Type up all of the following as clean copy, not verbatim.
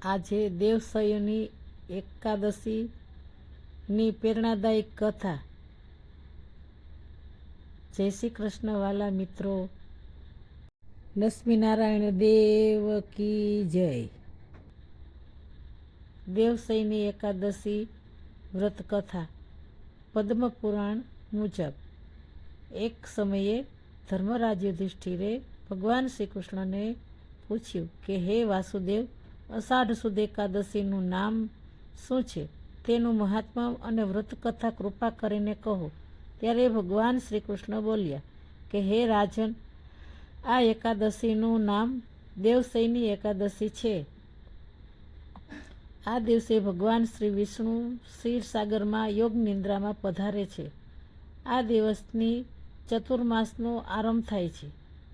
આજે દેવસયની એકાદશીની પ્રેરણાદાયક કથા. જય શ્રી કૃષ્ણ વાલા મિત્રો. લક્ષ્મીનારાયણ દેવ કી જય. દેવસયની એકાદશી વ્રત કથા. પદ્મપુરાણ મુજબ એક સમયે ધર્મરાજ યુધિષ્ઠિરે ભગવાન શ્રી કૃષ્ણને પૂછ્યું કે હે વાસુદેવ, અષાઢ સુદ એકાદશીનું નામ શું છે? તેનું મહાત્મ્ય અને વ્રતકથા કૃપા કરીને કહો. ત્યારે ભગવાન શ્રી કૃષ્ણ બોલ્યા કે હે રાજન, આ એકાદશીનું નામ દેવસયની એકાદશી છે. આ દિવસે ભગવાન શ્રી વિષ્ણુ ક્ષીરસાગરમાં યોગ નિદ્રામાં પધારે છે. આ દિવસની ચતુર્માસનો આરંભ થાય છે.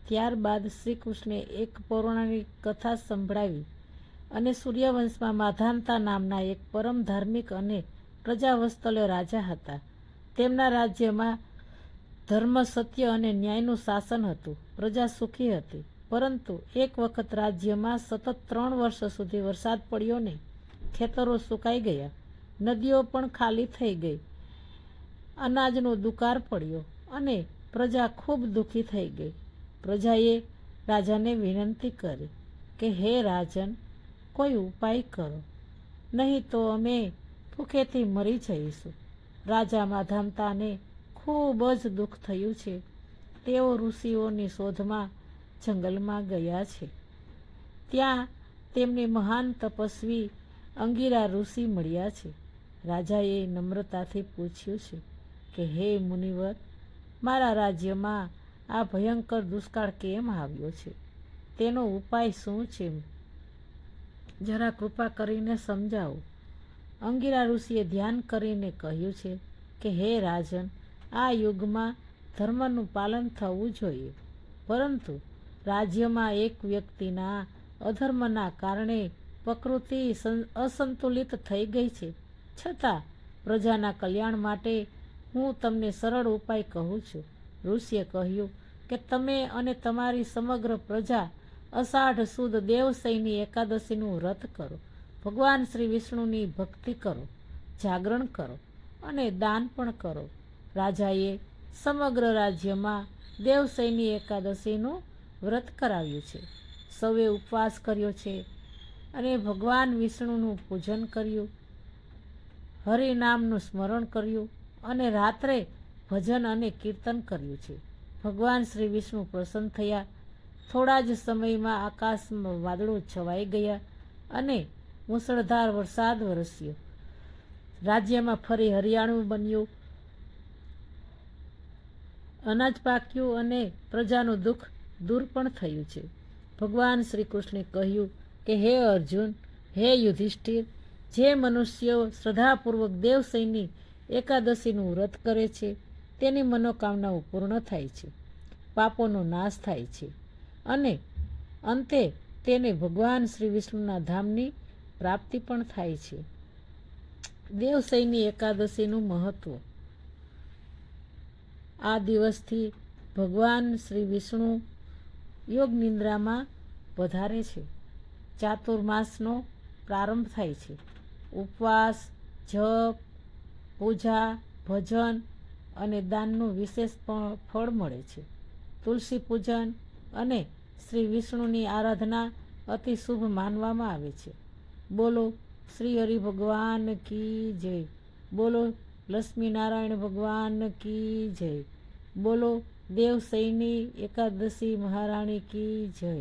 ત્યારબાદ શ્રી કૃષ્ણે એક પૌરાણિક કથા સંભળાવી અને સૂર્યવંશમાં માધાનતા નામના એક પરમ ધાર્મિક અને પ્રજાવત્સલ્ય રાજા હતા. તેમના રાજ્યમાં ધર્મ, સત્ય અને ન્યાયનું શાસન હતું. પ્રજા સુખી હતી. પરંતુ એક વખત રાજ્યમાં સતત 3 વર્ષ સુધી વરસાદ પડ્યો નહીં. ખેતરો સુકાઈ ગયા, નદીઓ પણ ખાલી થઈ ગઈ, અનાજનો દુકાળ પડ્યો અને પ્રજા ખૂબ દુઃખી થઈ ગઈ. પ્રજાએ રાજાને વિનંતી કરી કે હે રાજન, કોઈ ઉપાય કરો, નહીં તો અમે ભૂખેથી મરી જઈશું. રાજા માધાનતાને ખૂબ જ દુઃખ થયું છે. તેઓ ઋષિઓની શોધમાં જંગલમાં ગયા છે. ત્યાં તેમને મહાન તપસ્વી અંગિરા ઋષિ મળ્યા છે. રાજાએ નમ્રતાથી પૂછ્યું છે કે હે મુનિવર, મારા રાજ્યમાં આ ભયંકર દુષ્કાળ કેમ આવ્યો છે? તેનો ઉપાય શું છે? જરા કૃપા કરીને સમજાવો. અંગિરા ઋષિએ ધ્યાન કરીને કહ્યું છે કે હે રાજન, આ યુગમાં ધર્મનું પાલન થવું જોઈએ, પરંતુ રાજ્યમાં એક વ્યક્તિના અધર્મના કારણે પ્રકૃતિ અસંતુલિત થઈ ગઈ છે. છતાં પ્રજાના કલ્યાણ માટે હું તમને સરળ ઉપાય કહું છું. ઋષિએ કહ્યું કે તમે અને તમારી સમગ્ર પ્રજા અષાઢ સુદ દેવસયની એકાદશીનું વ્રત કરો, ભગવાન શ્રી વિષ્ણુની ભક્તિ કરો, જાગરણ કરો અને દાન પણ કરો. રાજાએ સમગ્ર રાજ્યમાં દેવસયની એકાદશીનું વ્રત કરાવ્યું છે. સૌએ ઉપવાસ કર્યો છે અને ભગવાન વિષ્ણુનું પૂજન કર્યું, હરિનામનું સ્મરણ કર્યું અને રાત્રે ભજન અને કીર્તન કર્યું છે. ભગવાન શ્રી વિષ્ણુ પ્રસન્ન થયા. થોડા જ સમયમાં આકાશમાં વાદળો છવાઈ ગયા અને મુશળધાર વરસાદ વરસ્યો. રાજ્યમાં ફરી હરિયાળું બન્યું, અનાજ પાક્યું અને પ્રજાનું દુઃખ દૂર પણ થયું છે. ભગવાન શ્રી કૃષ્ણે કહ્યું કે હે અર્જુન, હે યુધિષ્ઠિર, જે મનુષ્યો શ્રદ્ધાપૂર્વક દેવસયની એકાદશીનું વ્રત કરે છે તેની મનોકામનાઓ પૂર્ણ થાય છે, પાપોનો નાશ થાય છે અને અંતે તેને ભગવાન શ્રી વિષ્ણુના ધામની પ્રાપ્તિ પણ થાય છે. દેવસયની એકાદશીનું મહત્વ. આ દિવસથી ભગવાન શ્રી વિષ્ણુ યોગ નિદ્રામાં પધારે છે. ચાતુર્માસનો પ્રારંભ થાય છે. ઉપવાસ, જપ, પૂજા, ભજન અને દાનનું વિશેષ ફળ મળે છે. તુલસી પૂજન અને શ્રી વિષ્ણુની આરાધના અતિ શુભ માનવામાં આવે છે. બોલો શ્રી હરિ ભગવાન કી જય. બોલો લક્ષ્મીનારાયણ ભગવાન કી જય. બોલો દેવસયની એકાદશી મહારાણી કી જય.